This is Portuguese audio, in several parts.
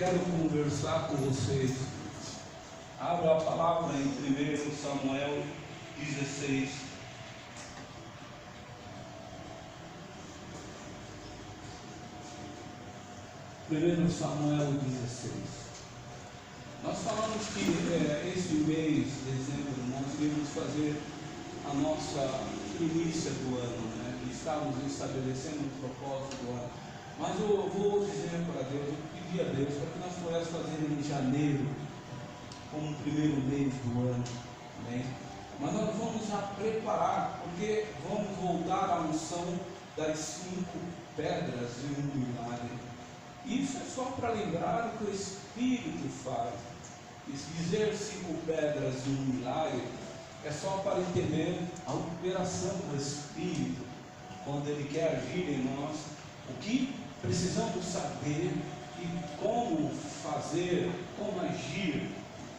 quero conversar com vocês. Abra a palavra em 1 Samuel 16. Primeiro Samuel 16. Nós falamos que esse mês de dezembro nós iríamos fazer a nossa primícia do ano, né? Que estávamos estabelecendo um propósito do ano. Mas eu vou dizer para Deus, eu pedi a Deus para que nós pudéssemos fazer em janeiro, como o primeiro mês do ano, né? Mas nós vamos já preparar, porque vamos voltar à unção das 5 pedras e um milagre. Isso é só para lembrar o que o Espírito faz. Dizer 5 pedras e um milagre é só para entender a operação do Espírito, quando Ele quer agir em nós, o que precisamos saber e como fazer, como agir.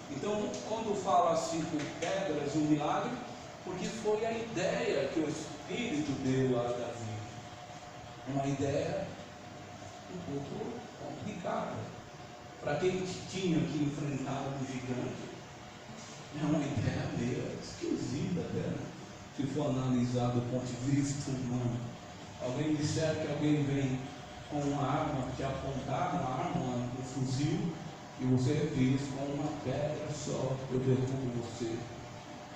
Então, quando fala 5 pedras e um milagre, porque foi a ideia que o Espírito deu a Davi. Uma ideia um pouco complicada para quem tinha que enfrentar um gigante. É uma ideia meio esquisita, né? Se for analisar do ponto de vista humano. Alguém disser que alguém vem com uma arma te apontar, uma arma, um fuzil, e você diz com uma pedra só eu derrubo você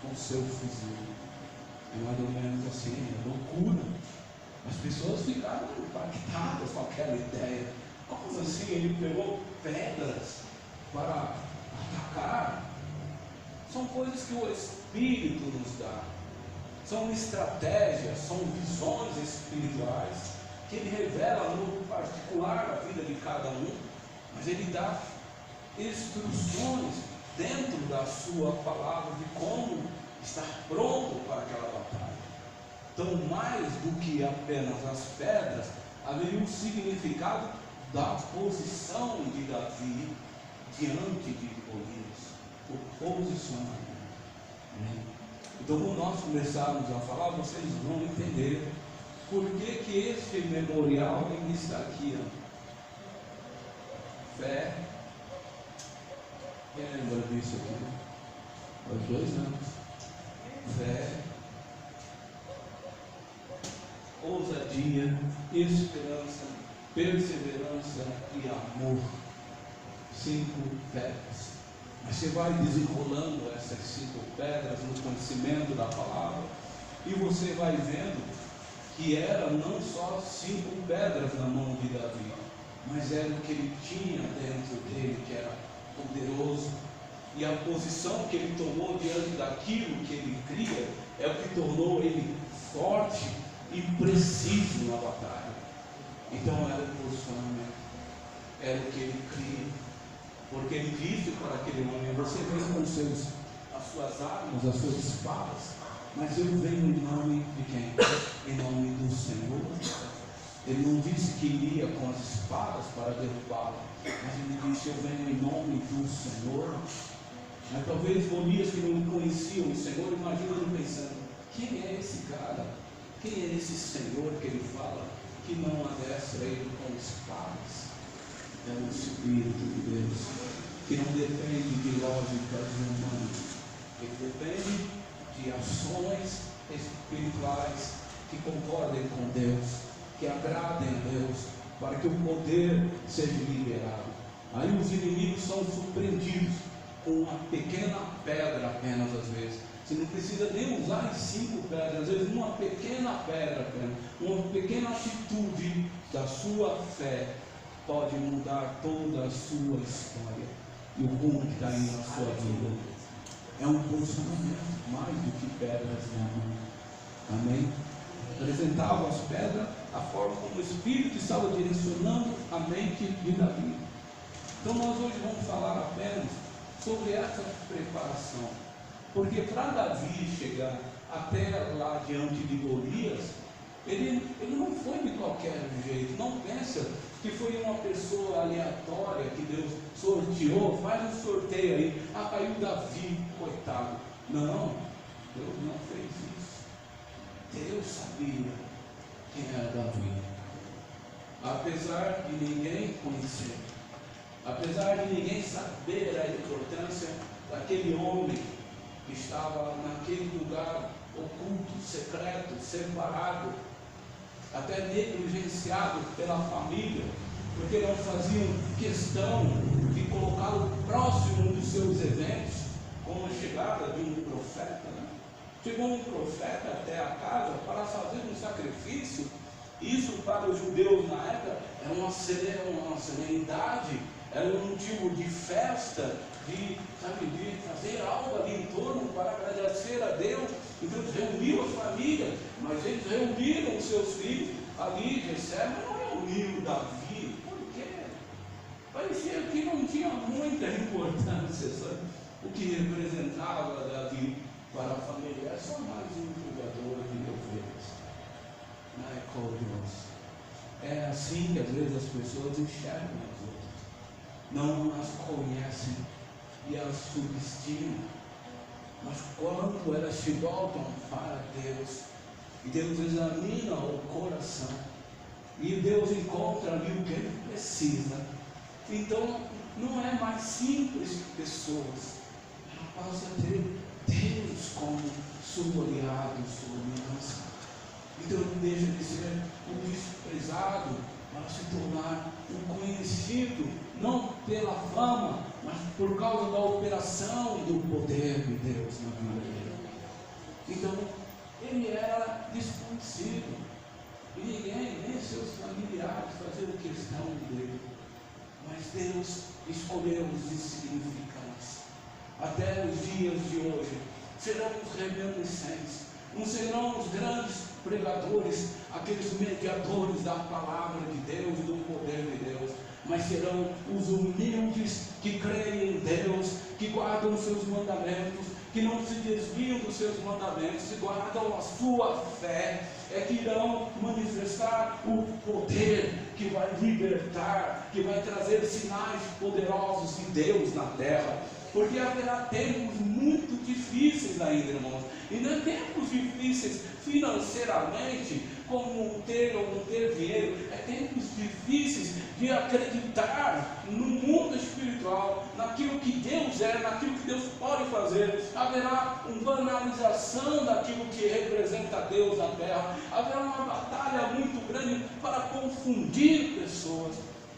com seu fuzil. É mais ou menos assim, é loucura. As pessoas ficaram impactadas com aquela ideia. Como assim ele pegou pedras para atacar? São coisas que o Espírito nos dá. São estratégias, são visões espirituais que Ele revela no particular da vida de cada um, mas Ele dá instruções dentro da sua palavra de como estar pronto para aquela batalha. Então, mais do que apenas as pedras, haveria um significado da posição de Davi diante de Golias, o posicionamento. Então, quando nós começarmos a falar, vocês vão entender por que este memorial ainda está aqui. Fé. Quem lembra disso aqui? Faz 2 anos. Fé, ousadia, esperança, perseverança e amor. 5 pedras. Mas você vai desenrolando essas 5 pedras no conhecimento da palavra, e você vai vendo que era não só 5 pedras na mão de Davi, mas era o que ele tinha dentro dele, que era poderoso. E a posição que ele tomou diante daquilo que ele cria é o que tornou ele forte e preciso na batalha. Então era o posicionamento, era o que ele cria, porque ele disse para aquele homem: você vem com as suas armas, as suas espadas, mas eu venho em nome de quem? Em nome do Senhor. Ele não disse que iria com as espadas para derrubá-lo, mas ele disse: eu venho em nome do Senhor. Mas talvez Golias, que não conheciam o Senhor, imagina ele pensando: quem é esse cara? Quem é esse Senhor que ele fala que não adestra ele com espadas? É o Espírito de Deus, que não depende de lógicas humanas, ele depende de ações espirituais que concordem com Deus, que agradem a Deus, para que o poder seja liberado. Aí os inimigos são surpreendidos com uma pequena pedra apenas, às vezes. Você não precisa nem usar as 5 pedras, às vezes uma pequena pedra apenas, uma pequena atitude da sua fé pode mudar toda a sua história e o rumo que está indo na sua vida. É um posicionamento mais do que pedras na mão. Amém? Apresentava as pedras, a forma como o Espírito estava direcionando a mente de Davi. Então nós hoje vamos falar apenas sobre essa preparação, porque para Davi chegar até lá diante de Golias, ele não foi de qualquer jeito. Não pensa que foi uma pessoa aleatória que Deus sorteou, faz um sorteio aí, caiu Davi, coitado. Não, Deus não fez isso. Deus sabia quem era Davi, apesar de ninguém conhecer, Apesar de ninguém saber a importância daquele homem que estava naquele lugar oculto, secreto, separado, até negligenciado pela família, porque não faziam questão de colocá-lo próximo dos seus eventos, como a chegada de um profeta, né? Chegou um profeta até a casa para fazer um sacrifício. Isso para os judeus na época era uma serenidade, era um motivo de festa, de fazer algo ali em torno para agradecer a Deus. Então eles reuniram a família, mas eles reuniram os seus filhos ali, Jessé, mas não reuniram Davi, porque parecia que não tinha muita importância, sabe? O que representava Davi para a família é só mais um jogador de ovelhas. É assim que às vezes as pessoas enxergam as outras, não as conhecem e as subestimam. Mas quando elas se voltam para Deus, e Deus examina o coração, e Deus encontra ali o que ele precisa, então não é mais simples pessoas, ela passa a ter Deus como seu aliado, sua aliança. Então não deixa de ser um desprezado para se tornar um conhecido, não pela fama, mas por causa da operação do poder de Deus na vida dele. Então, ele era desconhecido, e ninguém, nem seus familiares, faziam questão dele. Mas Deus escolheu os insignificantes. Até os dias de hoje, serão os remanescentes, não serão os grandes pregadores, aqueles mediadores da palavra de Deus e do poder de Deus, mas serão os humildes que creem em Deus, que guardam os seus mandamentos, que não se desviam dos seus mandamentos, e guardam a sua fé, é que irão manifestar o poder que vai libertar, que vai trazer sinais poderosos de Deus na terra. Porque haverá tempos muito difíceis ainda, irmãos, e não é tempos difíceis financeiramente, como ter ou não ter dinheiro, é tempos difíceis de acreditar no mundo espiritual, naquilo que Deus é, naquilo que Deus pode fazer. Haverá uma banalização daquilo que representa Deus na terra, haverá uma batalha muito grande para confundir pessoas,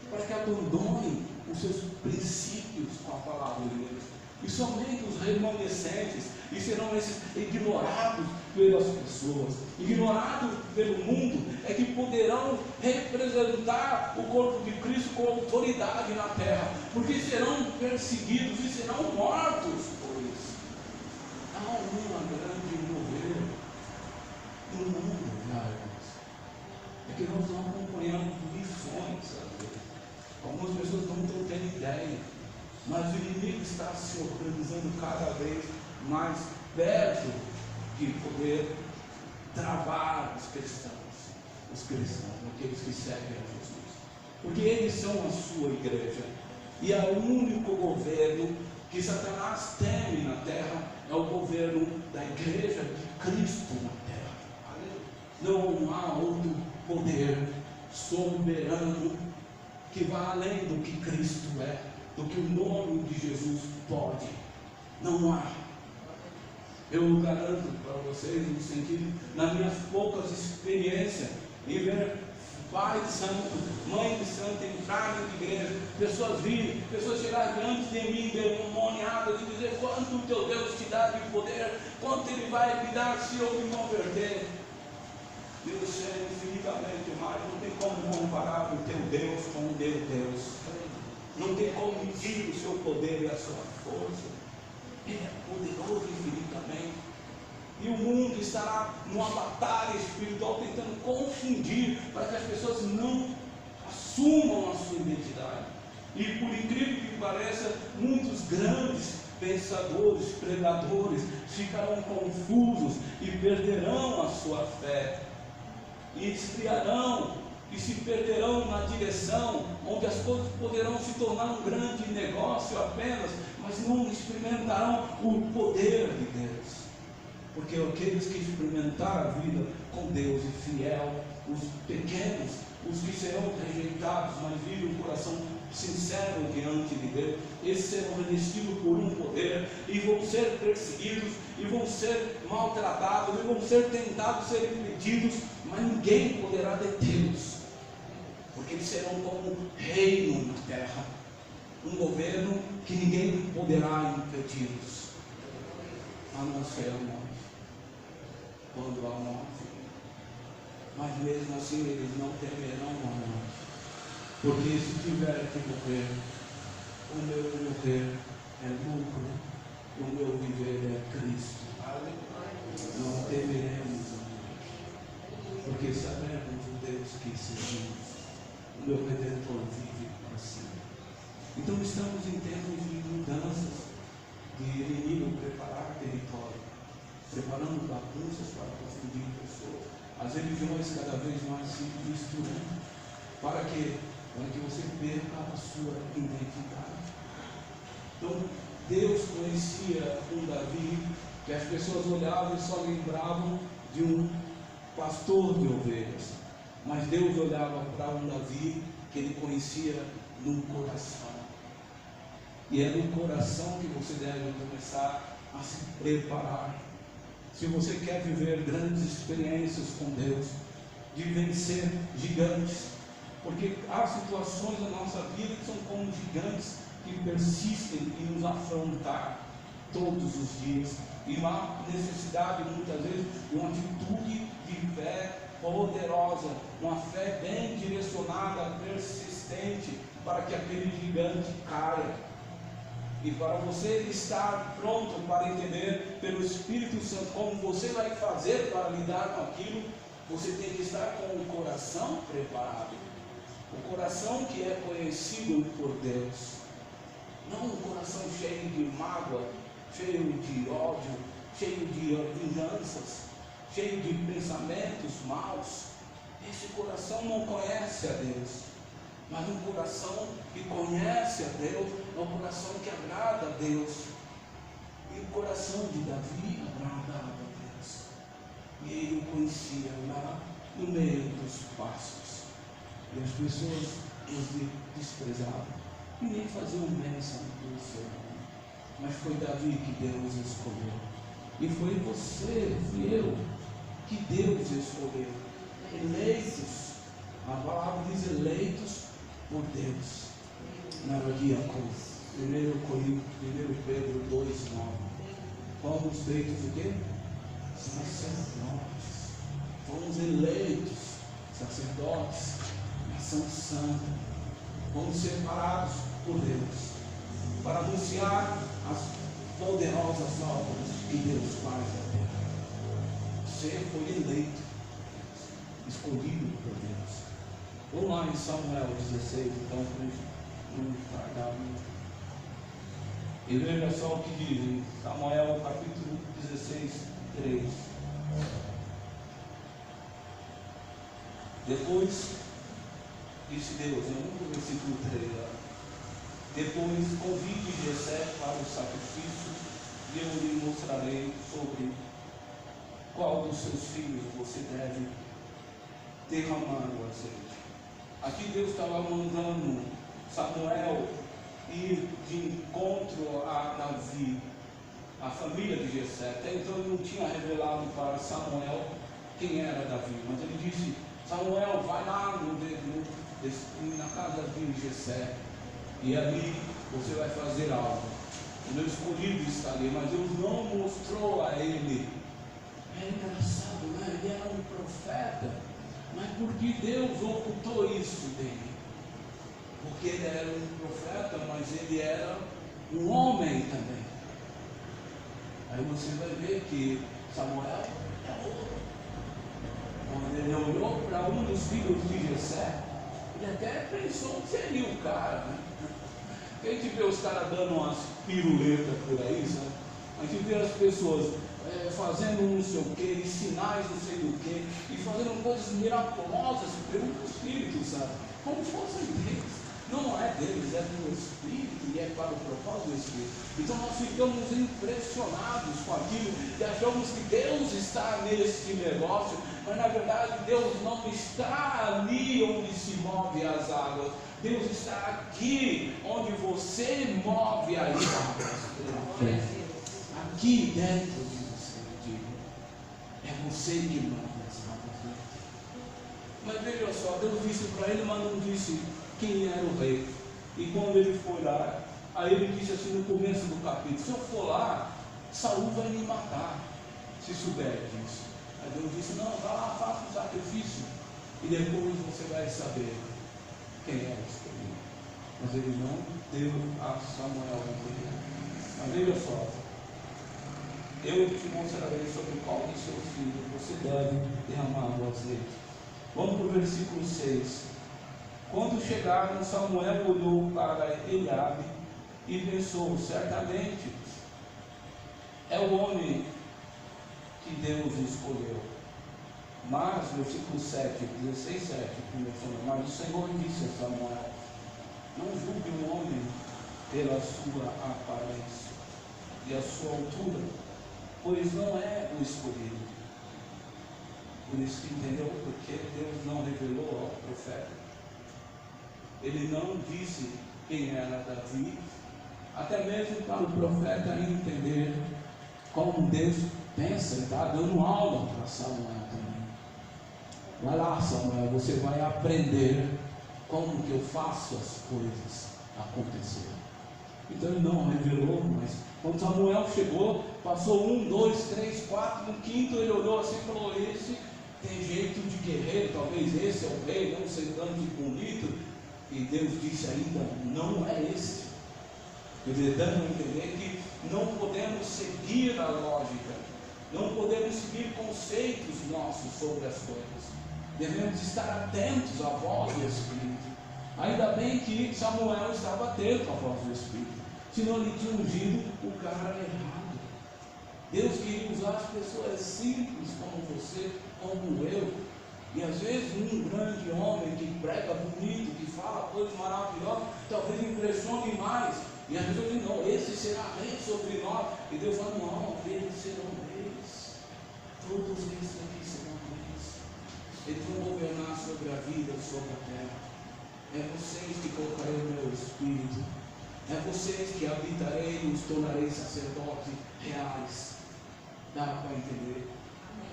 para que abandonem os seus princípios com a palavra de Deus. E somente os remanescentes, e serão esses ignorados pelas pessoas, ignorados pelo mundo, é que poderão representar o corpo de Cristo com autoridade na terra, porque serão perseguidos e serão mortos por isso. Há uma grande mover no mundo, irmãos. É que nós não acompanhamos missões, sabe? Algumas pessoas não estão tendo ideia, mas o inimigo está se organizando cada vez mais perto de poder travar os cristãos, aqueles que seguem a Jesus, porque eles são a sua igreja, e é o único governo que Satanás teme na terra, é o governo da igreja de Cristo na terra. Não há outro poder soberano que vá além do que Cristo é, do que o nome de Jesus pode. Não há. Eu garanto para vocês, no sentido, nas minhas poucas experiências, em ver pai de santo, mãe de santo entrarem na igreja, pessoas virem, pessoas chegarem diante de mim, demoniadas, e dizer quanto o teu Deus te dá de poder, quanto Ele vai me dar se eu me converter. Deus é infinitamente mais, não tem como comparar o teu Deus com o meu Deus, não tem como medir o seu poder e a sua força. Ele é poderoso infinitamente, e o mundo estará numa batalha espiritual tentando confundir, para que as pessoas não assumam a sua identidade. E por incrível que pareça, muitos grandes pensadores, pregadores ficarão confusos e perderão a sua fé, e esfriarão e se perderão na direção onde as coisas poderão se tornar um grande negócio apenas, mas não experimentarão o poder de Deus. Porque aqueles que experimentaram a vida com Deus e fiel, os pequenos, os que serão rejeitados, mas vivem o coração sincero diante de Deus, esses serão revestidos por um poder, e vão ser perseguidos, e vão ser maltratados, e vão ser tentados, ser impedidos, mas ninguém poderá detê-los, porque eles serão como um reino na terra, um governo que ninguém poderá impedi-los, a não ser a morte. Quando há morte, mas mesmo assim eles não temerão a morte, porque se tiver que morrer, o meu morrer é lucro, o meu viver é Cristo. Não temeremos a morte, porque sabemos o Deus que servimos, o meu Redentor vive para sempre. Então estamos em tempos de mudanças, de inimigo preparar território, preparando bagunças para confundir pessoas, as religiões cada vez mais se misturando, para que você perca a sua identidade. Então Deus conhecia um Davi, que as pessoas olhavam e só lembravam de um pastor de ovelhas, mas Deus olhava para um Davi que ele conhecia no coração, e é no coração que você deve começar a se preparar. Se você quer viver grandes experiências com Deus, de vencer gigantes, porque há situações na nossa vida que são como gigantes que persistem em nos afrontar todos os dias, e há necessidade muitas vezes de uma atitude de fé poderosa, uma fé bem direcionada, persistente, para que aquele gigante caia. E para você estar pronto para entender pelo Espírito Santo como você vai fazer para lidar com aquilo, você tem que estar com o coração preparado, o coração que é conhecido por Deus, não um coração cheio de mágoa, cheio de ódio, cheio de vinganças, cheio de pensamentos maus. Esse coração não conhece a Deus. Mas um coração que conhece a Deus é um coração que agrada a Deus. E o coração de Davi agradava a Deus. E ele o conhecia lá no meio dos pastos. E as pessoas os desprezavam. E nem faziam menção do seu nome. Mas foi Davi que Deus escolheu. E foi você, fui eu, que Deus escolheu. Eleitos. A palavra diz eleitos por Deus. Narodiacos, 1 Pedro 2,9. Fomos feitos o quê? Sacerdotes. Fomos eleitos sacerdotes, nação santa. Fomos separados por Deus para anunciar as poderosas obras que Deus faz na terra. Você foi eleito, escolhido por Deus. Vamos lá em Samuel 16, então, para não tardar muito. E veja só o que diz em Samuel capítulo 16, 3. Depois, disse Deus, no versículo 3, depois convide Jessé para o sacrifício, e eu lhe mostrarei sobre qual dos seus filhos você deve derramar o azeite. Aqui Deus estava mandando Samuel ir de encontro a Davi, a família de Jessé. Até então ele não tinha revelado para Samuel quem era Davi, mas ele disse: Samuel, vai lá na casa de Jessé, e ali você vai fazer algo. O meu escolhido está ali, mas Deus não mostrou a ele. É engraçado, né? Ele era um profeta, mas por que Deus ocultou isso dele? Porque ele era um profeta, mas ele era um homem também. Aí você vai ver que Samuel é outro. Quando ele olhou para um dos filhos de Jessé, ele até pensou que seria o cara, né? Porque a gente vê os caras dando umas piruletas por aí, sabe? A gente vê as pessoas fazendo não sei o que, sinais não sei do que, e fazendo coisas miraculosas pelo Espírito, sabe? Como fossem deles. Não é deles, é do Espírito, e é para o propósito do Espírito. Então nós ficamos impressionados com aquilo e achamos que Deus está nesse negócio, mas na verdade Deus não está ali onde se move as águas. Deus está aqui onde você move as águas. Aqui dentro de você, é você que move as águas. Mas veja só, Deus disse para ele, mas não disse quem era o rei. E quando ele foi lá, aí ele disse assim no começo do capítulo: se eu for lá, Saul vai me matar, se souber disso. Aí Deus disse: não, vá lá, faça o sacrifício, e depois você vai saber quem é o escolhido. Mas ele não deu a Samuel a entender. Mas veja só, eu te mostrarei sobre qual dos seus filhos você deve derramar o azeite. Vamos para o versículo 6. Quando chegaram, Samuel olhou para Eliabe e pensou: certamente é o homem que Deus escolheu. Mas, versículo 7, 16, 7, mas o Senhor disse a Samuel: não julgue um homem pela sua aparência e a sua altura, pois não é o escolhido. Por isso que entendeu porque Deus não revelou ao profeta. Ele não disse quem era Davi, até mesmo para o profeta entender como Deus pensa. Ele está dando aula para Samuel também. Vai lá, Samuel, você vai aprender como que eu faço as coisas acontecerem. Então ele não revelou, mas quando Samuel chegou, passou 1, 2, 3, 4, no quinto ele olhou assim e falou: esse tem jeito de guerreiro, talvez esse é o rei, não sei tanto de bonito. E Deus disse ainda: não é esse. Ele dando a entender que não podemos seguir a lógica, não podemos seguir conceitos nossos sobre as coisas. Devemos estar atentos à voz do Espírito. Ainda bem que Samuel estava atento à voz do Espírito, senão ele tinha ungido o cara errado. Deus queria usar as pessoas simples como você, como eu. E às vezes um grande homem que prega bonito, que fala coisas maravilhosas, talvez impressione mais. E às vezes eu digo: não, esse será rei sobre nós. E Deus fala: não, eles serão reis. Todos esses aqui serão reis. Eles vão governar sobre a vida, sobre a terra. É vocês que colocarei o meu Espírito. É vocês que habitarei e os tornarei sacerdotes reais. Dá para entender?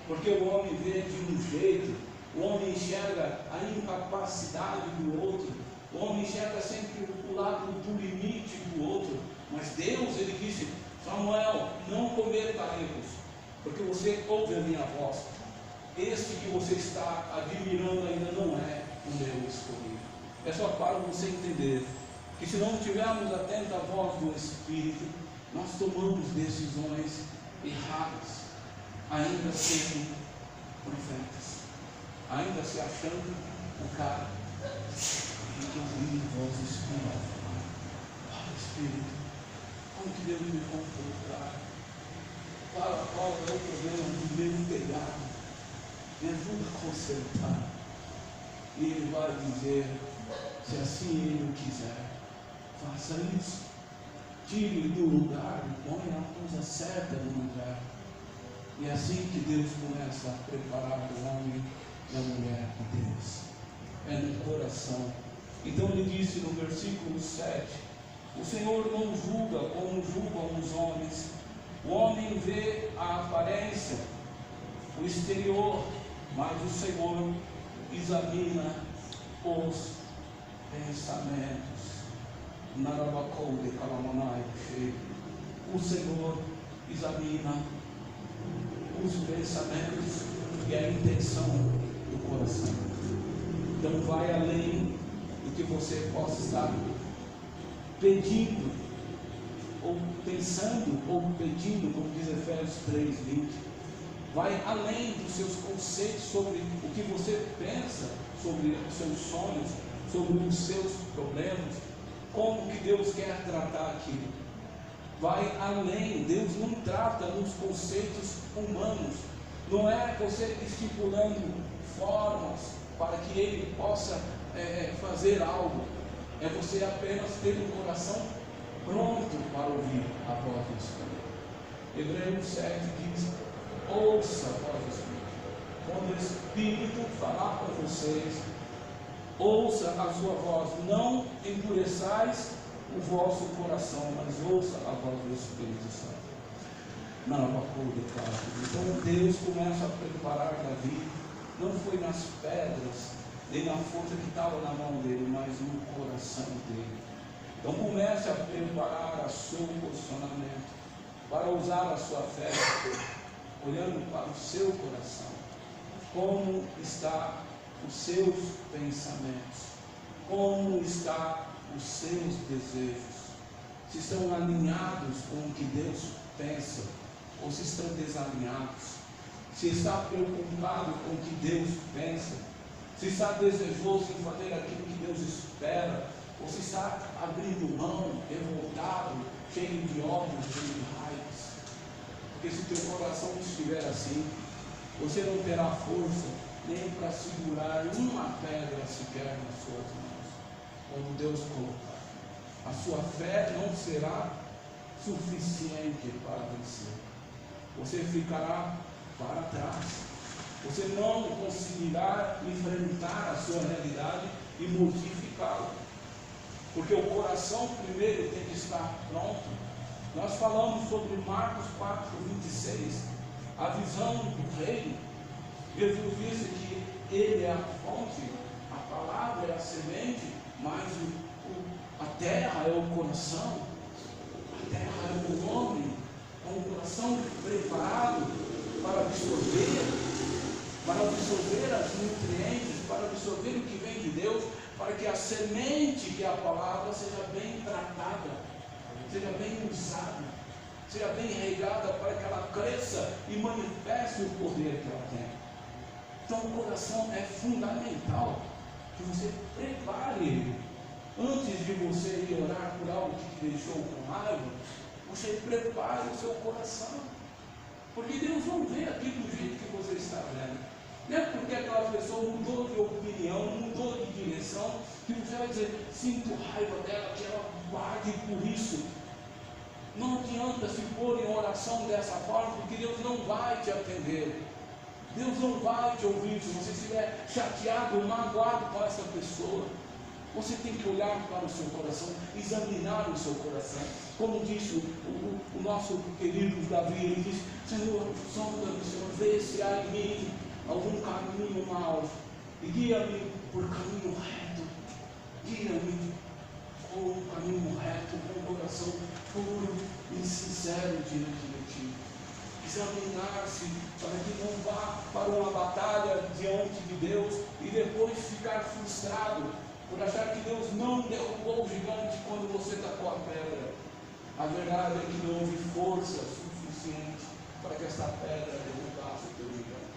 Porque o homem vê de um jeito. O homem enxerga a incapacidade do outro. O homem enxerga sempre o lado do limite do outro. Mas Deus, ele disse: Samuel, não cometa erros, porque você ouve a minha voz. Este que você está admirando ainda não é o meu escolhido. É só para você entender que se não estivermos atentos à voz do Espírito, nós tomamos decisões erradas, ainda sendo profetas, ainda se achando o cara. A gente ouvindo a voz do Espírito. Espírito, como que Deus me confortar? Qual é o problema do meu telhado? Me ajuda a consertar. E Ele vai dizer: se assim Ele quiser, faça isso. Tire do lugar, põe a coisa certa no lugar. E é assim que Deus começa a preparar o homem e a mulher de Deus. É no coração. Então ele disse no versículo 7: o Senhor não julga como julgam os homens. O homem vê a aparência, o exterior, mas o Senhor examina os pensamentos. Narabacoude Calamanai. O Senhor examina os pensamentos e a intenção do coração. Então vai além do que você possa estar pedindo, ou pensando, ou pedindo, como diz Efésios 3:20. Vai além dos seus conceitos sobre o que você pensa, sobre os seus sonhos, sobre os seus problemas, como que Deus quer tratar aquilo. Vai além. Deus não trata nos conceitos humanos. Não é você estipulando formas para que Ele possa fazer algo. É você apenas ter um coração pronto voz do Espírito. Hebreus 7 diz: ouça a voz do Espírito. Quando o Espírito falar com vocês, ouça a sua voz. Não endureçais o vosso coração, mas ouça a voz do Espírito Santo. Então Deus começa a preparar Davi. Não foi nas pedras, nem na força que estava na mão dele, mas no coração dele. Então comece a preparar o seu posicionamento para usar a sua fé, olhando para o seu coração. Como está os seus pensamentos? Como está os seus desejos? Se estão alinhados com o que Deus pensa, ou se estão desalinhados? Se está preocupado com o que Deus pensa, se está desejoso em fazer aquilo que Deus espera, ou se está abrindo mão, revoltado, cheio de ódio, cheio de raivas. Porque se teu coração estiver assim, você não terá força nem para segurar uma pedra sequer nas suas mãos, quando Deus colocar. A sua fé não será suficiente para vencer. Você ficará para trás. Você não conseguirá enfrentar a sua realidade e modificá-la. Porque o coração primeiro tem que estar pronto. Nós falamos sobre Marcos 4:26, a visão do reino. Jesus disse que Ele é a fonte, a palavra é a semente, mas a terra é o coração. A terra é o homem, é um coração preparado para absorver as nutrientes, para absorver o que vem de Deus, para que a semente, que é a palavra, seja bem tratada, seja bem usada, seja bem regada, para que ela cresça e manifeste o poder que ela tem. Então o coração é fundamental que você prepare ele. Antes de você ir orar por algo que te deixou com raiva, você prepare o seu coração. Porque Deus não vê aqui do jeito que você está vendo. Não é porque aquela pessoa mudou de opinião, mudou de direção, que você vai dizer: sinto raiva dela, que ela guarde por isso. Não adianta se pôr em oração dessa forma, porque Deus não vai te atender. Deus não vai te ouvir se você estiver chateado, magoado com essa pessoa. Você tem que olhar para o seu coração, examinar o seu coração. Como disse o nosso querido Davi, ele disse: Senhor, sonda-me, Senhor, vê se há em mim algum caminho mau, e guia-me por caminho reto. Guia-me por um caminho reto, com um coração puro e sincero diante de ti. Examinar-se para que não vá para uma batalha diante de Deus e depois ficar frustrado por achar que Deus não derrubou o gigante quando você tacou a pedra. A verdade é que não houve força suficiente para que essa pedra derrubasse o teu gigante.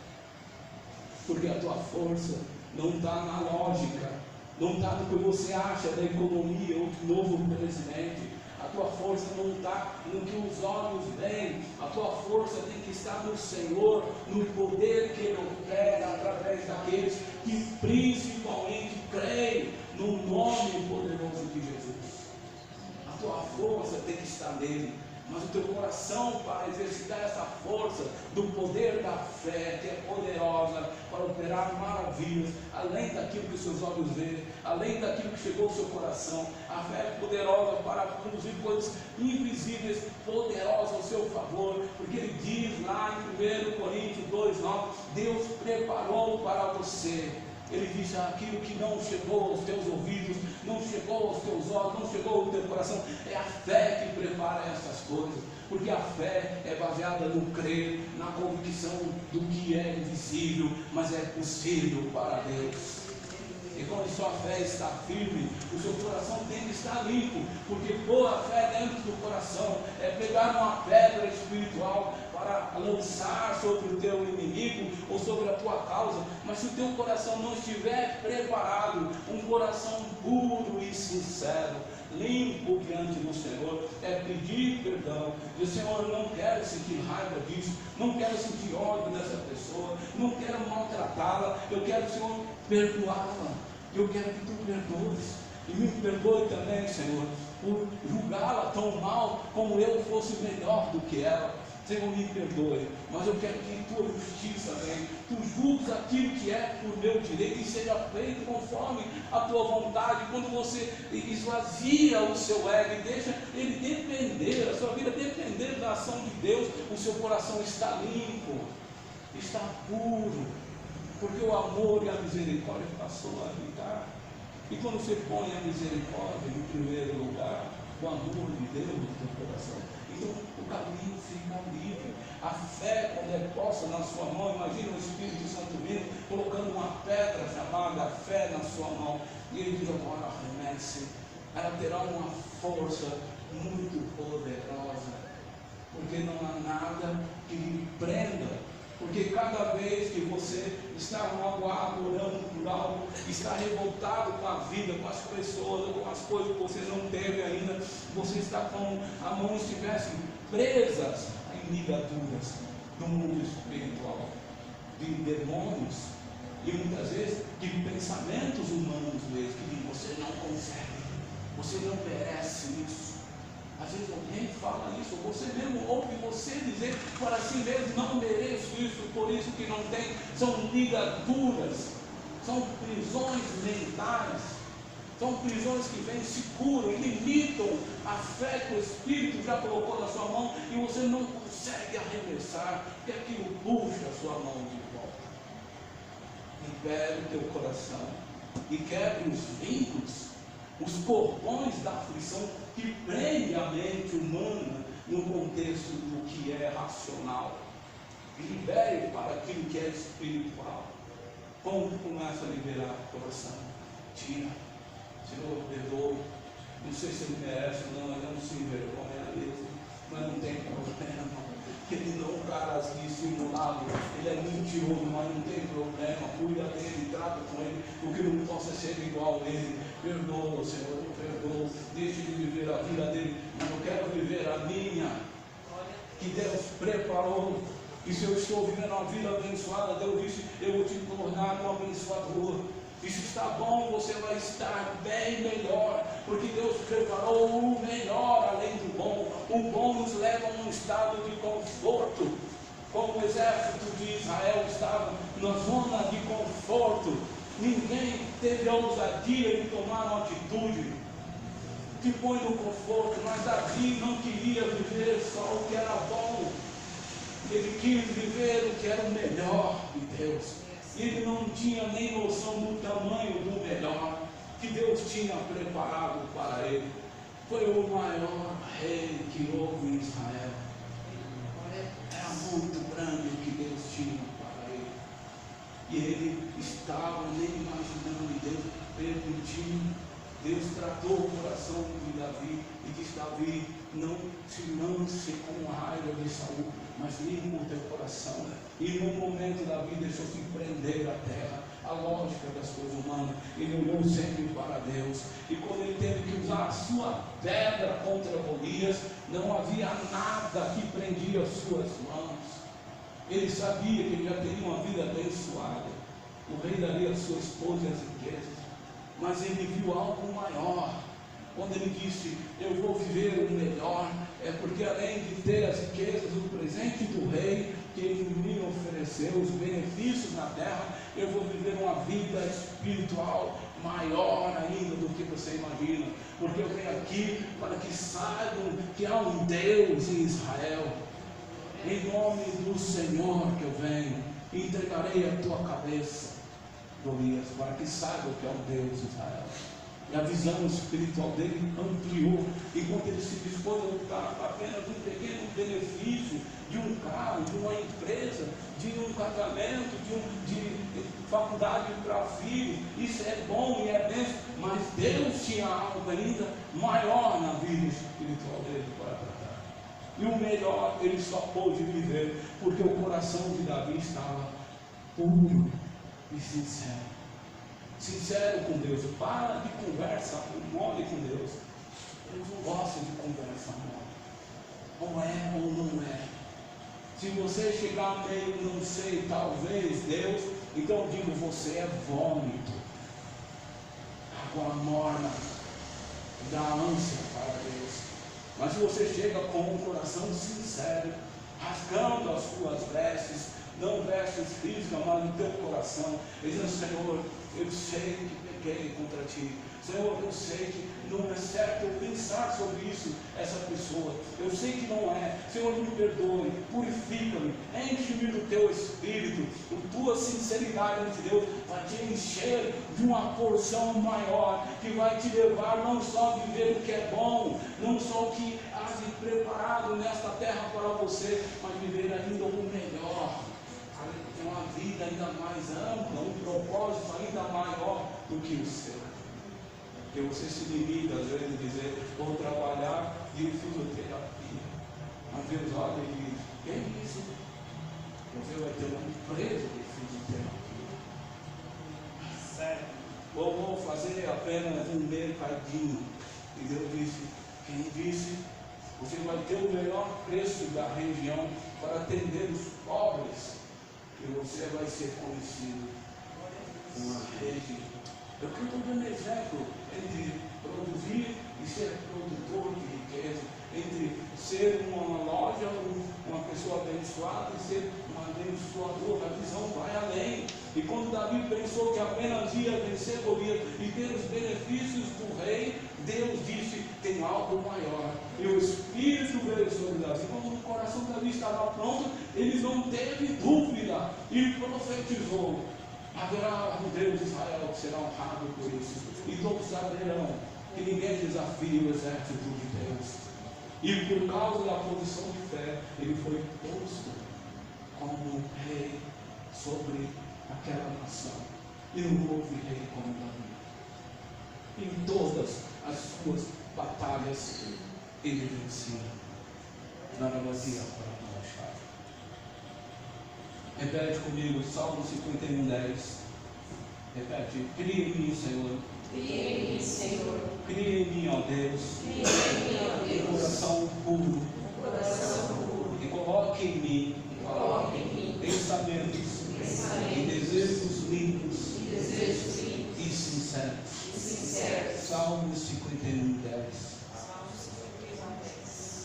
Porque a tua força não está na lógica, não está no que você acha da economia ou do novo presidente. A tua força não está no que os olhos veem. A tua força tem que estar no Senhor, no poder que Ele opera através daqueles que principalmente creem no nome poderoso de Jesus. A tua força tem que estar nele. Mas o teu coração, para exercitar essa força do poder da fé, que é poderosa para operar maravilhas, além daquilo que os seus olhos veem, além daquilo que chegou ao seu coração, a fé é poderosa para produzir coisas invisíveis, poderosas ao seu favor, porque ele diz lá em 1 Coríntios 2:9, Deus preparou para você. Ele diz: aquilo que não chegou aos teus ouvidos, não chegou aos teus olhos, não chegou ao teu coração, é a fé que prepara essas coisas, porque a fé é baseada no crer, na convicção do que é invisível, mas é possível para Deus. E quando sua fé está firme, o seu coração tem que estar limpo, porque pôr a fé dentro do coração é pegar uma pedra espiritual para lançar sobre o teu inimigo ou sobre a tua causa. Mas se o teu coração não estiver preparado, um coração puro e sincero, limpo diante do Senhor, é pedir perdão, dizer: Senhor, eu não quero sentir raiva disso, não quero sentir ódio dessa pessoa, não quero maltratá-la, eu quero, Senhor, perdoá-la, eu quero que tu perdoes, e me perdoe também, Senhor, por julgá-la tão mal como eu fosse melhor do que ela. Senhor, me perdoe, mas eu quero que em tua justiça venha, tu julgues aquilo que é por meu direito e seja feito conforme a tua vontade. Quando você esvazia o seu ego e deixa ele depender, a sua vida depender da ação de Deus, o seu coração está limpo, está puro, porque o amor e a misericórdia passou a habitar. E quando você põe a misericórdia em primeiro lugar, o amor de Deus no teu coração, então o caminho fica livre. A fé, quando é posta na sua mão, imagina o Espírito Santo vindo, colocando uma pedra chamada fé na sua mão, e ele diz: agora arremesse. Ela terá uma força muito poderosa, porque não há nada que lhe prenda. Porque cada vez que você está magoado, orando por algo, está revoltado com a vida, com as pessoas, ou com as coisas que você não teve ainda, você está como a mão estivesse presas em ligaduras do mundo espiritual, de demônios, e muitas vezes de pensamentos humanos mesmo, que dizem: você não consegue, você não merece isso. Às vezes alguém fala isso, ou você mesmo ouve você dizer para si mesmo: não mereço isso, por isso que não tem. São ligaduras, são prisões mentais, são prisões que vêm, se curam, limitam a fé que o Espírito já colocou na sua mão, e você não consegue arremessar, porque aquilo puxa a sua mão de volta. Libere o teu coração e quebre os vínculos, os cordões da aflição que prende a mente humana no contexto do que é racional. Libere para aquilo que é espiritual. Como começa a liberar o coração? Tira. Senhor, perdoa. Não sei se ele merece ou não, eu não se envergonha mesmo, mas não tem problema. Ele não é um cara dissimulado, ele é mentiroso, mas não tem problema. Cuida dele, trata com ele, o que não possa ser igual a ele. Perdoa, Senhor, eu perdoo. Deixe de viver a vida dele, mas eu quero viver a minha, que Deus preparou. E se eu estou vivendo uma vida abençoada, Deus disse: eu vou te tornar um abençoador. E se está bom, você vai estar bem melhor, porque Deus preparou o melhor além do bom. O bom nos leva a um estado de conforto, como o exército de Israel estava na zona de conforto. Ninguém teve a ousadia de tomar uma atitude que põe no conforto, mas Davi não queria viver só o que era bom, ele quis viver o que era o melhor de Deus. Ele não tinha nem noção do tamanho do melhor que Deus tinha preparado para ele. Foi o maior rei que houve em Israel. Era muito grande o que Deus tinha para ele. E ele estava nem imaginando, e Deus permitiu. Deus tratou o coração de Davi e disse: Davi, não se lance com raiva de Saul, mas limpa o teu coração. E no momento Davi deixou-se prender a terra, a lógica das coisas humanas. Ele olhou sempre para Deus. E quando ele teve que usar a sua pedra contra Golias, não havia nada que prendia as suas mãos. Ele sabia que ele já teria uma vida abençoada. O rei daria a sua esposa e as riquezas. Mas ele viu algo maior. Quando ele disse: eu vou viver o melhor, é porque além de ter as riquezas, o presente do rei que ele me ofereceu, os benefícios na terra, eu vou viver uma vida espiritual maior ainda do que você imagina, porque eu venho aqui para que saibam que há um Deus em Israel. Em nome do Senhor que eu venho, e entregarei a tua cabeça, Golias, para que saibam que é um Deus em Israel. E a visão espiritual dele ampliou, enquanto ele se dispôs a lutar para apenas um pequeno benefício de um carro, de uma empresa, de um casamento, de faculdade para filhos. Isso é bom e é bênção, mas Deus tinha algo ainda maior na vida espiritual dele para tratar. E o melhor ele só pôde viver porque o coração de Davi estava puro e sincero. Sincero com Deus. Para de conversa mole com Deus. Deus não gosta de conversa mole. Ou é ou não é. Se você chegar meio não sei, talvez, Deus, então eu digo: você é vômito, água morna. dá ânsia para Deus. Mas se você chega com um coração sincero, rasgando as suas vestes, não vestes físicas, mas no teu coração, dizendo: Senhor, eu sei que pequei contra ti. Senhor, eu sei que não é certo eu pensar sobre isso, essa pessoa. Eu sei que não é. Senhor, me perdoe, purifica-me, enche-me do teu Espírito. A tua sinceridade ante Deus vai te encher de uma porção maior, que vai te levar não só a viver o que é bom, não só o que há de preparado nesta terra para você, mas viver ainda o melhor. Ter uma vida ainda mais ampla, um propósito ainda maior do que o seu. Porque você se limita às vezes a dizer: vou trabalhar de fisioterapia. Mas Deus olha e diz: que é isso? Você vai ter uma empresa de fisioterapia. Sério? Ou vou fazer apenas um mercadinho. E Deus disse: quem disse? Você vai ter o melhor preço da região para atender os pobres. E você vai ser conhecido uma rede. Eu estou dando exemplo entre produzir e ser produtor de riqueza, entre ser uma loja, uma pessoa abençoada e ser um abençoador. A visão vai além. E quando Davi pensou que apenas ia vencer Golias e ter os benefícios do rei, Deus disse: tem algo maior. E o Espírito veio sobre Davi. Quando o coração de Davi estava pronto, ele não teve dúvida e profetizou: haverá um Deus de Israel que será honrado por isso, e todos saberão que ninguém desafia o exército de Deus. E por causa da posição de fé, ele foi posto como rei sobre aquela nação. E não houve rei como Davi. Em todas as suas batalhas, ele vencia. Nada vazia para nós achar. Repete comigo, Salmo 51:10. Repete: cria em mim, Senhor. Cria em mim, Senhor. Cria em mim, ó Deus. Cria em mim, ó Deus. Coração puro. Coração puro. E coloque em mim. Coloque em mim Pensamentos. E desejos limpos. E sinceros. Salmo 51:10.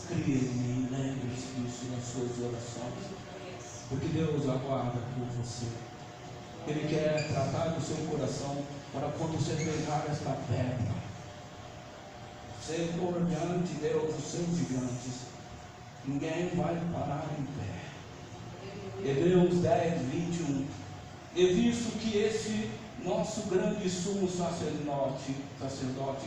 Cria em mim, lembre-se disso nas suas orações. Porque Deus aguarda por você. Ele quer tratar do seu coração para quando você pegar esta pedra, você for diante de Deus, os seus gigantes, ninguém vai parar em pé. Hebreus 10:21. E visto que esse nosso grande sumo sacerdote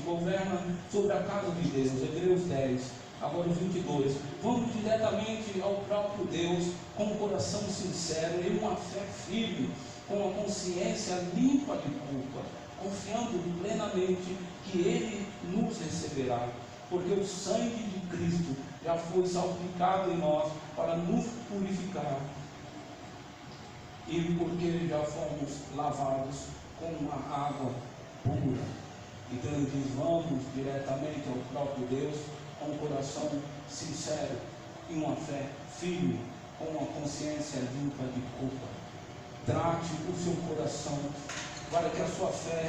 governa sobre a casa de Deus, Hebreus 10, agora o 22, vamos diretamente ao próprio Deus, com um coração sincero e uma fé firme, com a consciência limpa de culpa, confiando plenamente que Ele nos receberá, porque o sangue de Cristo já foi salpicado em nós para nos purificar, e porque já fomos lavados com uma água pura. Então ele diz: vamos diretamente ao próprio Deus, com um coração sincero e uma fé firme, com uma consciência limpa de culpa. Trate o seu coração para que a sua fé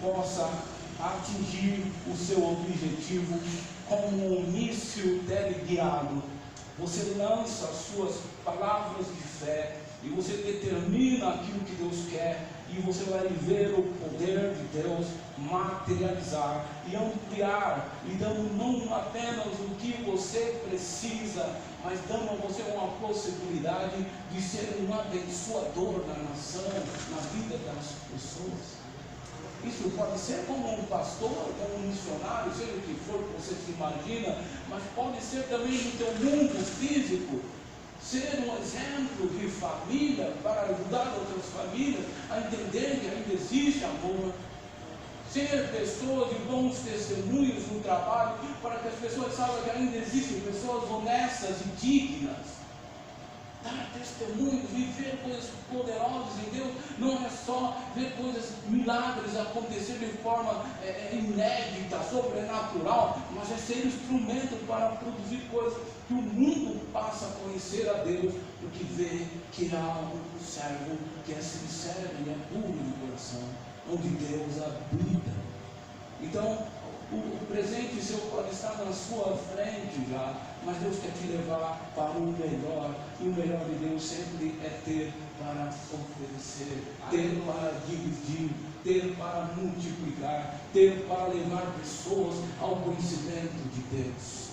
possa atingir o seu objetivo como um míssil teleguiado. Você lança as suas palavras de fé e você determina aquilo que Deus quer, e você vai ver o poder de Deus materializar e ampliar, e dando não apenas o que você precisa, mas dando a você uma possibilidade de ser um abençoador na nação, na vida das pessoas. Isso pode ser como um pastor, como um missionário, seja o que for que você se imagina, mas pode ser também no teu mundo físico. Ser um exemplo de família para ajudar outras famílias a entender que ainda existe amor. Ser pessoas de bons testemunhos no trabalho para que as pessoas saibam que ainda existem pessoas honestas e dignas. Dar testemunhos, viver coisas poderosas em Deus, não é só ver coisas, milagres acontecer de forma inédita, sobrenatural, mas é ser instrumento para produzir coisas que o mundo passa a conhecer a Deus, porque vê que há um servo que é sincero e é puro de coração, onde Deus habita. Então, O presente seu pode estar na sua frente já, mas Deus quer te levar para o melhor. E o melhor de Deus sempre é ter para oferecer, ter para dividir, ter para multiplicar, ter para levar pessoas ao conhecimento de Deus,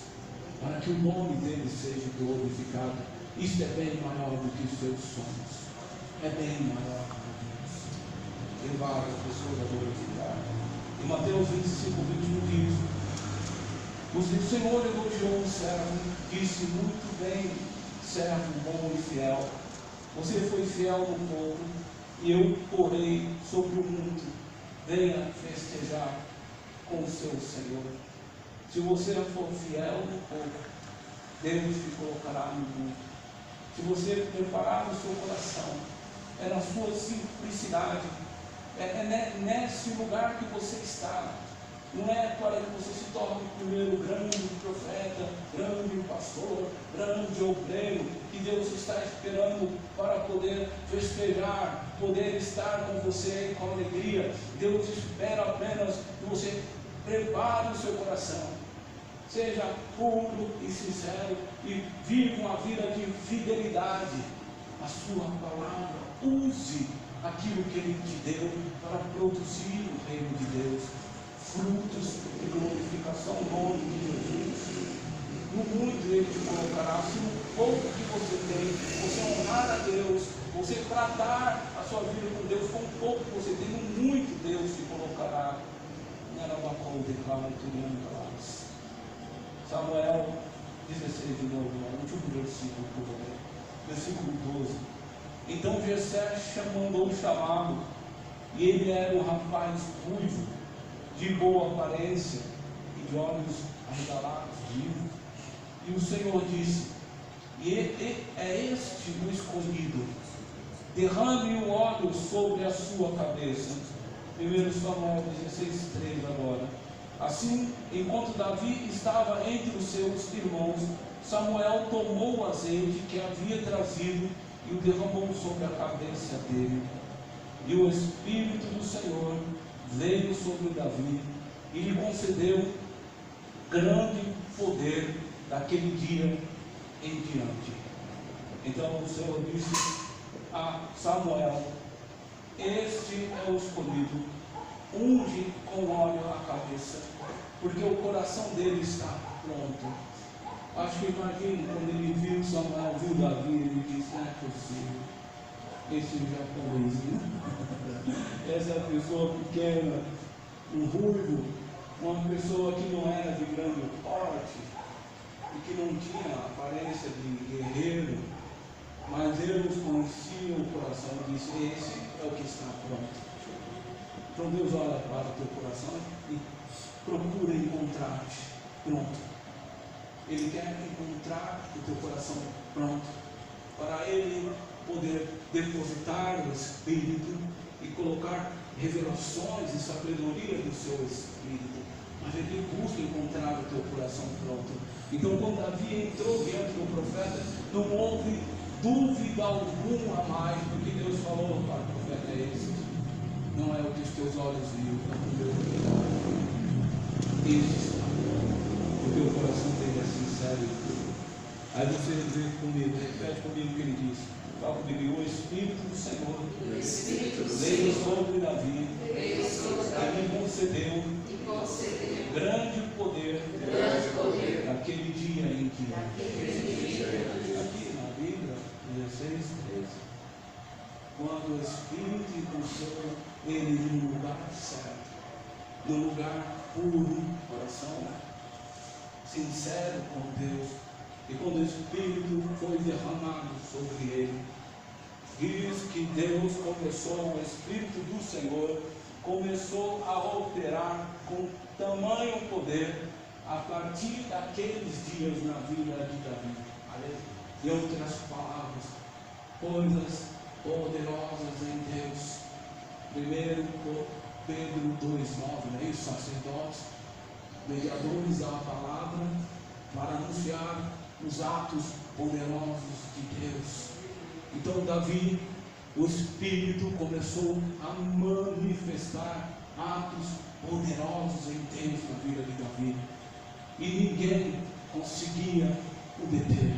para que o nome dele seja glorificado. Isto é bem maior do que os seus sonhos, é bem maior do que Deus. Levar as pessoas a glorificar. Em Mateus 25, 21 diz: o Senhor elogiou o servo, disse: muito bem, servo bom e fiel. Você foi fiel no pouco, e eu porei sobre o muito. Venha festejar com o seu Senhor. Se você for fiel no pouco, Deus te colocará no muito. Se você preparar o seu coração, é na sua simplicidade, é nesse lugar que você está. Não é para que você se torne o primeiro grande profeta, grande pastor, grande obreiro, que Deus está esperando para poder festejar, poder estar com você com alegria. Deus espera apenas que você prepare o seu coração, seja puro e sincero e viva uma vida de fidelidade à sua palavra. Use aquilo que Ele te deu para produzir o reino de Deus, frutos de glorificação no nome de Jesus. No muito Ele te colocará. Se no pouco que você tem, você honrar a Deus, você tratar a sua vida com Deus com o pouco que você tem, no muito Deus te colocará. Samuel 16, de novo, o último versículo, por favor. Versículo 12. Então Jessé mandou chamá-lo, e ele era um rapaz ruivo, de boa aparência e de olhos arregalados, vivo. E o Senhor disse: e é este o escolhido, derrame o óleo sobre a sua cabeça. 1 Samuel 16:3 agora. Assim, enquanto Davi estava entre os seus irmãos, Samuel tomou o azeite que havia trazido e o derramou sobre a cabeça dele. E o Espírito do Senhor veio sobre Davi e lhe concedeu grande poder daquele dia em diante. Então o Senhor disse a Samuel: este é o escolhido, unge com óleo a cabeça, porque o coração dele está pronto. Acho que imagino, quando ele viu Samuel, viu Davi, ele disse: não é possível, esse japonês, essa pessoa pequena, um ruivo, uma pessoa que não era de grande porte e que não tinha a aparência de guerreiro, mas Deus conhecia o coração e disse: esse é o que está pronto. Então Deus olha para o teu coração e procura encontrar-te pronto. Ele quer encontrar o teu coração pronto, para Ele poder depositar o Espírito e colocar revelações e sabedoria do seu Espírito. Mas Ele busca encontrar o teu coração pronto. Então, quando Davi entrou diante do profeta, não houve dúvida alguma mais, porque Deus falou para o profeta: é esse. Não é o que os teus olhos viram, é o teu coração. Esse está. O teu coração dele é sincero. Aí você vê comigo, repete comigo o que ele disse. Fala comigo: o Espírito do Senhor veio sobre Davi e lhe concedeu grande poder naquele dia em que. Aqui na Bíblia 16:13. Quando o Espírito encontrou ele no lugar certo, no lugar puro, coração sincero com Deus, e quando o Espírito foi derramado sobre ele, diz que Deus começou, o Espírito do Senhor começou a operar com tamanho poder a partir daqueles dias na vida de Davi. Em outras palavras, coisas poderosas em Deus. 1 Pedro 2,9, né? Os sacerdotes, mediadores da palavra, para anunciar os atos poderosos de Deus. Então Davi, o Espírito começou a manifestar atos poderosos em Deus na vida de Davi. E ninguém conseguia o deter.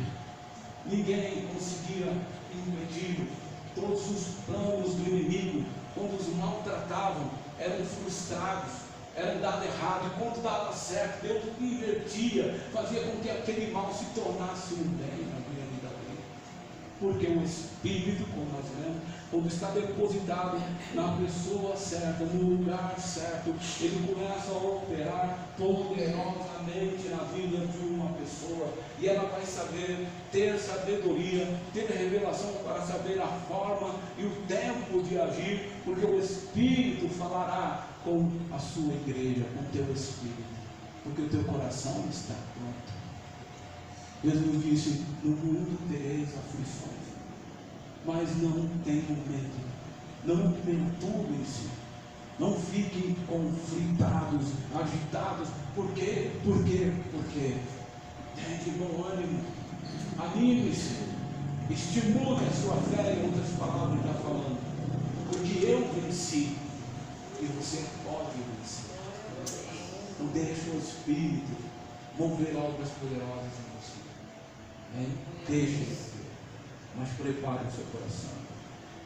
Ninguém conseguia impedir. Todos os planos do inimigo, quando os maltratavam, eram frustrados, eram dados errado. E quando dava certo, Deus invertia, fazia com que aquele mal se tornasse um bem na vida de Davi. Porque o Espírito, como nós vemos, quando está depositado na pessoa certa, no lugar certo, ele começa a operar poderosamente na vida de uma pessoa, e ela vai saber ter sabedoria, ter revelação para saber a forma e o tempo de agir, porque o Espírito falará com a sua igreja, com o teu Espírito, porque o teu coração está pronto. Jesus disse: no mundo tereis aflições, mas não tenham medo, não perturbem-se, não fiquem conflitados, agitados. Por quê? Porque tenha de bom ânimo, anime-se, estimule a sua fé, em outras palavras já falando, porque eu venci e você pode vencer. Não deixe o Espírito mover obras poderosas em você. Deixe, mas prepare o seu coração.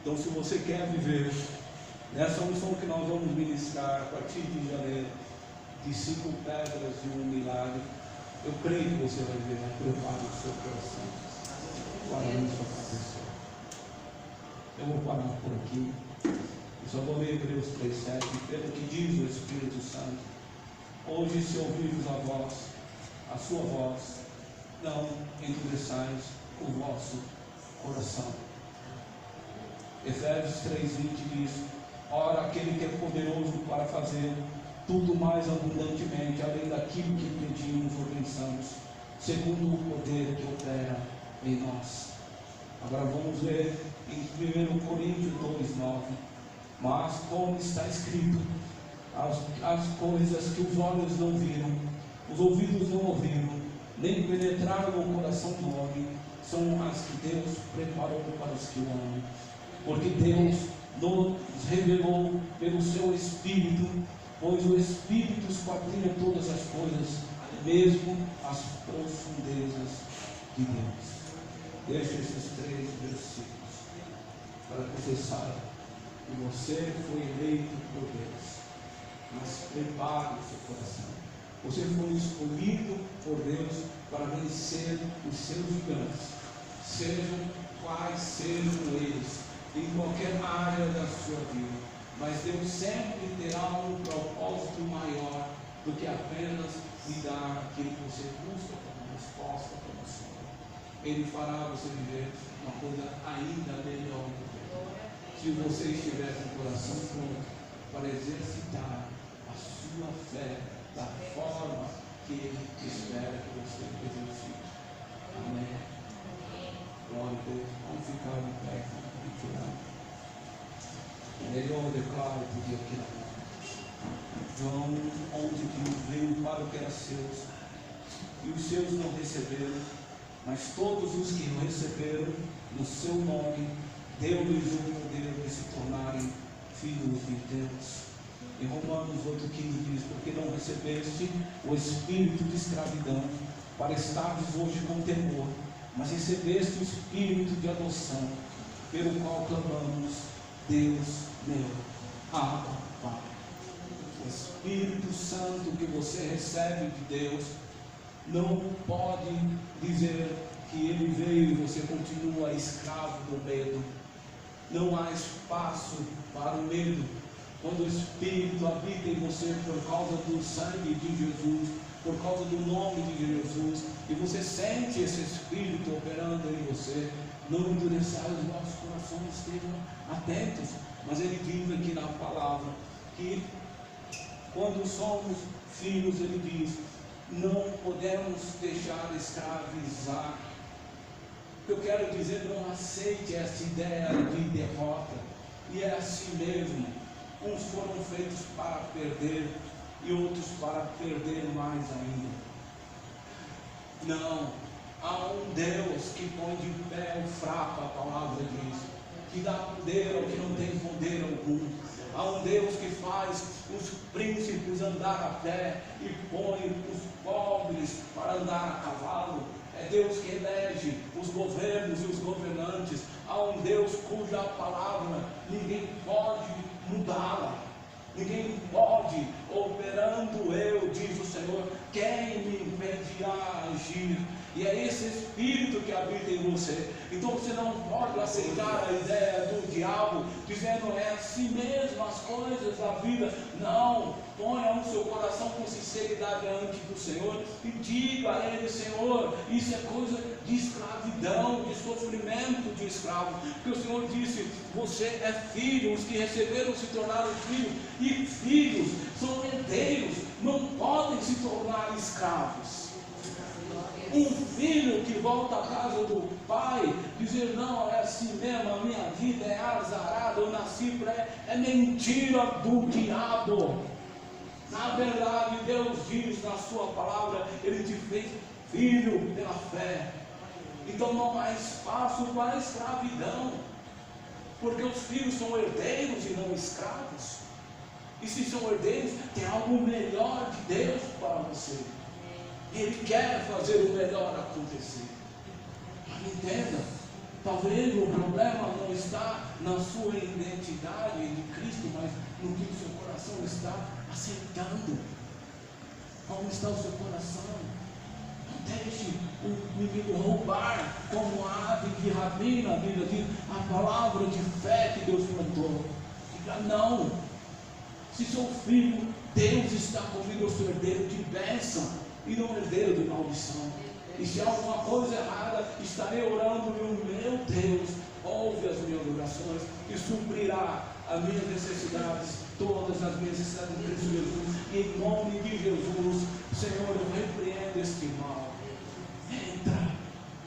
Então, se você quer viver nessa unção que nós vamos ministrar a partir de janeiro, de 5 pedras e 1 milagre, eu creio que você vai ver, mas prepare o seu coração para isso acontecer. Eu vou parar por aqui. Eu só vou ler Hebreus 3:7, pelo que diz o Espírito Santo: hoje, se ouvirdes a voz, a sua voz, não endureçais o vosso coração. Efésios 3:20 diz: ora, aquele que é poderoso para fazer tudo mais abundantemente, além daquilo que pedimos ou pensamos, segundo o poder que opera em nós. Agora vamos ler em 1 Coríntios 2:9. Mas como está escrito, as coisas que os olhos não viram, os ouvidos não ouviram, nem penetraram no coração do homem, são as que Deus preparou para os que o amam. Porque Deus nos revelou pelo seu Espírito, pois o Espírito esquadrinha todas as coisas, mesmo as profundezas de Deus. Deixa esses 3 versículos para que você saiba que você foi eleito por Deus, mas prepare o seu coração. Você foi escolhido por Deus para vencer os seus gigantes, sejam quais sejam eles, em qualquer área da sua vida. Mas Deus sempre terá um propósito maior do que apenas lhe dar aquilo que você busca como resposta para o Senhor. Ele fará você viver uma coisa ainda melhor do que se você estiver com o coração pronto para exercitar a sua fé da forma que Ele espera que você exercite. Amém. Glória a Deus. Vamos ficar de pé e orar. Melhor declaro porque aqui na João 11 diz: veio para o que era seus, e os seus não receberam, mas todos os que o receberam, no seu nome, deu-lhes o poder de se tornarem filhos de Deus. Em Romanos 8,15 diz: porque não recebeste o espírito de escravidão, para estares hoje com temor, mas recebeste o espírito de adoção, pelo qual clamamos: Deus meu, Abba, Pai. O Espírito Santo que você recebe de Deus não pode dizer que ele veio e você continua escravo do medo. Não há espaço para o medo. Quando o Espírito habita em você por causa do sangue de Jesus, por causa do nome de Jesus, e você sente esse Espírito operando em você, não endureçai os vossos corações, estejam atentos. Mas ele diz aqui na palavra que quando somos filhos, ele diz: não podemos deixar escravizar. Eu quero dizer, não aceite essa ideia de derrota. E é assim mesmo. Uns foram feitos para perder e outros para perder mais ainda. Não, há um Deus que põe de pé o fraco, a palavra diz, que dá poder ao que não tem poder algum. Há um Deus que faz os príncipes andar a pé e põe os pobres para andar a cavalo. É Deus que elege os governos e os governantes. Há um Deus cuja palavra ninguém pode mudá-la. Ninguém pode, operando eu, diz o Senhor, quem me impedirá agir? E é esse Espírito que habita em você. Então você não pode aceitar a ideia do diabo, dizendo é assim mesmo as coisas da vida. Não, ponha o seu coração com sinceridade diante do Senhor e diga a Ele: Senhor, isso é coisa de escravidão, de sofrimento de escravo. Porque o Senhor disse: você é filho, os que receberam se tornaram filhos, e filhos são herdeiros, não podem se tornar escravos. Um filho que volta à casa do pai, dizer: não, é assim mesmo, a minha vida é azarada, eu nasci para... É mentira do diabo. Na verdade, Deus diz na sua palavra: Ele te fez filho pela fé. Então não há espaço para escravidão, porque os filhos são herdeiros e não escravos. E se são herdeiros, tem algo melhor de Deus para você. Ele quer fazer o melhor acontecer. Mas entenda, talvez o problema não está na sua identidade de Cristo, mas no que o seu coração está aceitando. Como está o seu coração? Não deixe o inimigo roubar como a ave de rapina. A Bíblia diz: a palavra de fé que Deus plantou. Diga não. Se sou filho, Deus está comigo, eu sou herdeiro de bênção e não herdeiro de maldição. E se há alguma coisa errada, estarei orando, e o meu Deus ouve as minhas orações e suprirá as minhas necessidades, todas as minhas necessidades de Cristo Jesus. E em nome de Jesus, Senhor, eu repreendo este mal. Entra,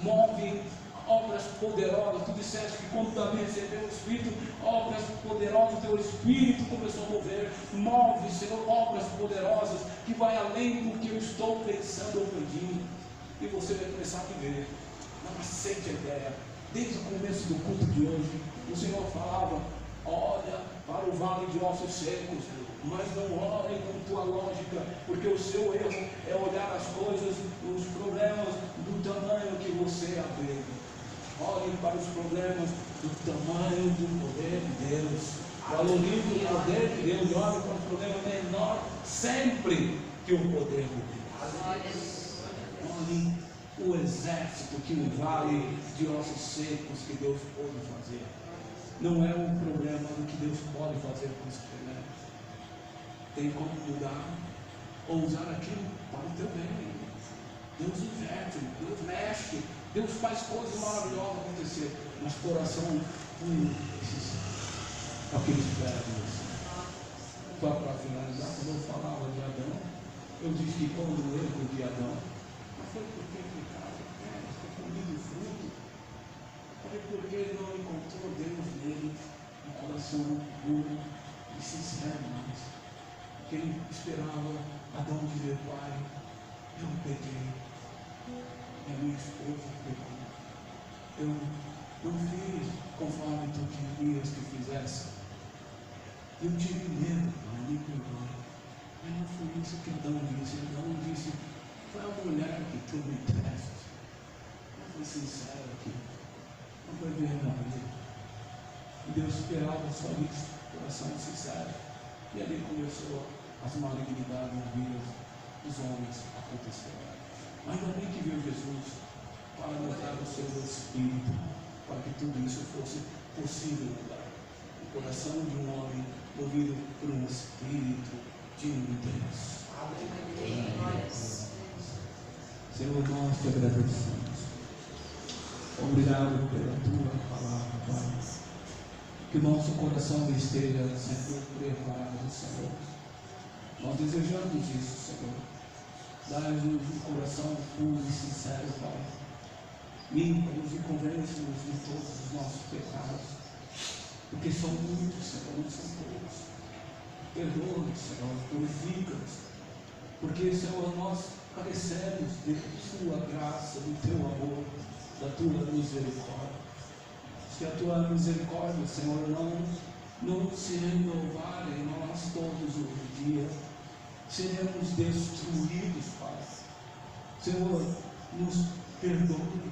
move obras poderosas. Tu disseste que quando também recebeu o Espírito, obras poderosas, o teu Espírito começou a mover. Move, Senhor, obras poderosas que vai além do que eu estou pensando ou pedindo. E você vai começar a viver. Não aceite a ideia. Desde o começo do culto de hoje, o Senhor falava: olha para o vale de ossos secos, mas não olhem com tua lógica, porque o seu erro é olhar as coisas, os problemas do tamanho que você abriu. Olhem para os problemas do tamanho do poder de Deus. Valorize o poder de Deus e olhe para os problemas menor sempre que o poder de Deus. Olhem o exército que no vale de ossos secos que Deus pode fazer. Não é um problema do que Deus pode fazer com esse problema. Tem como mudar ou usar aquilo para o teu bem. Deus inverte, Deus mexe, Deus faz coisas maravilhosas acontecer, mas coração é o que ele espera de você. Só para finalizar, quando eu falava de Adão, eu disse que quando o erro de Adão, não foi porque pecado, foi comido o fruto, foi porque ele não encontrou Deus nele, um coração puro e sincero mais. Que ele esperava Adão dizer: pai, eu pequei. E a minha esposa pecou. Eu não fiz conforme tu querias que fizesse. Eu tive medo, pai, me perdoe. Mas não foi isso que Adão disse. Adão disse: foi a mulher que tu me deste. Não foi sincero aqui. Não foi verdadeiro. E Deus esperava só isso, coração sincero. E ali começou as malignidades na vida dos homens acontecerem. Ainda bem que veio Jesus para nos dar o seu Espírito, para que tudo isso fosse possível mudar. O coração de um homem movido por um Espírito de Deus. Amém. Senhor, nós te agradecemos. Obrigado pela tua palavra, Pai. Que o nosso coração esteja sempre preparado, Senhor. Nós desejamos isso, Senhor. Dá-nos um coração puro e sincero, Pai. Limpa-nos e convence-nos de todos os nossos pecados, porque são muitos, Senhor, não são poucos. Perdoa-nos, Senhor, purifica-nos, porque, Senhor, nós carecemos de Sua graça, do Teu amor, da Tua misericórdia. Se a Tua misericórdia, Senhor, não se renovar em nós todos os dias, seremos destruídos, Pai. Senhor, nos perdoe,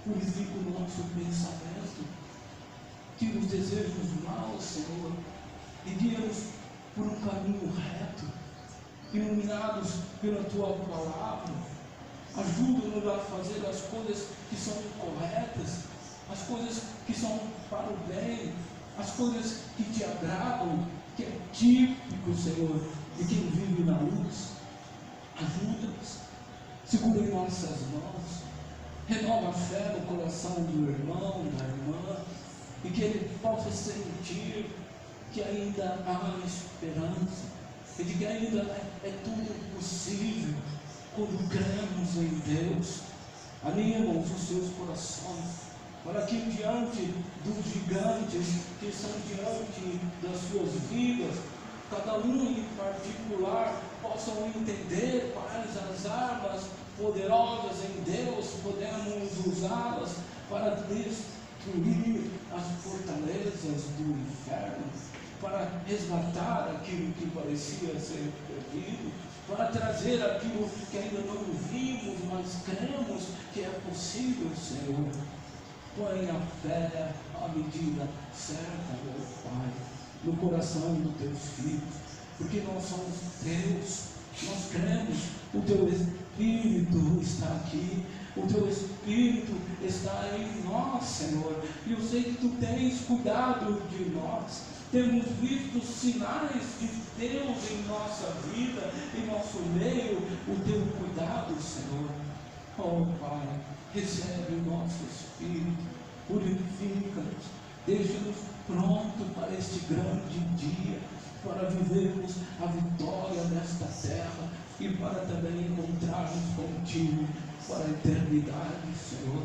purifica o nosso pensamento, tira os desejos maus, Senhor, e guia-nos por um caminho reto, iluminados pela Tua palavra. Ajuda-nos a fazer as coisas que são corretas, as coisas que são para o bem, as coisas que Te agradam, que é típico, Senhor, de quem vive na luz. Ajuda-nos, segura em nossas mãos, renova a fé no coração do irmão, da irmã, e que ele possa sentir que ainda há esperança, e de que ainda é tudo possível quando cremos em Deus. Anima os seus corações, para que diante dos gigantes que estão diante das suas vidas, cada um em particular possam entender quais as armas poderosas em Deus podemos usá-las para destruir as fortalezas do inferno, para resgatar aquilo que parecia ser perdido, para trazer aquilo que ainda não vimos, mas cremos que é possível, Senhor. Põe a fé à medida certa, meu Pai, no coração dos Teus filhos, porque nós somos Teus, nós cremos, o Teu Espírito está aqui, o Teu Espírito está em nós, Senhor, e eu sei que Tu tens cuidado de nós. Temos visto sinais de Deus em nossa vida, em nosso meio, o Teu cuidado, Senhor. Oh Pai, recebe o nosso Espírito, purifica-nos, deixa-nos pronto para este grande dia, para vivermos a vitória nesta terra e para também encontrarmos contigo para a eternidade, Senhor.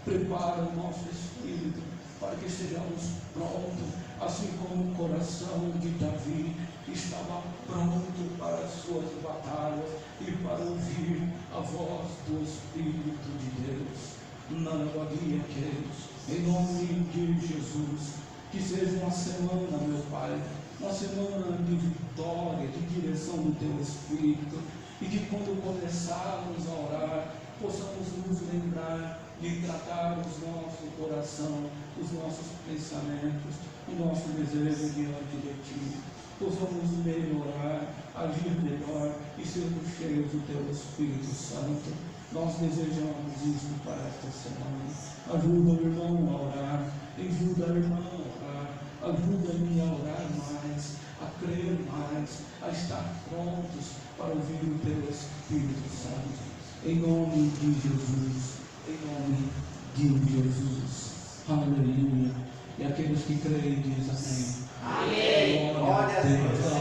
Prepara o nosso espírito para que sejamos prontos, assim como o coração de Davi estava pronto para as suas batalhas e para ouvir a voz do Espírito de Deus. Na glória que Deus, em nome de Jesus, que seja uma semana, meu Pai, uma semana de vitória, de direção do Teu Espírito, e que quando começarmos a orar, possamos nos lembrar de tratar o nosso coração, os nossos pensamentos, o nosso desejo diante de Ti. Possamos melhorar, agir melhor e sermos cheios do Teu Espírito Santo. Nós desejamos isso para esta semana. Ajuda o irmão a orar, ajuda a irmã a orar, ajuda-me a orar mais, a crer mais, a estar prontos para ouvir o Teu Espírito Santo. Em nome de Jesus, em nome de Jesus. Aleluia. E aqueles que creem diz amém. Amém. Glória a Deus.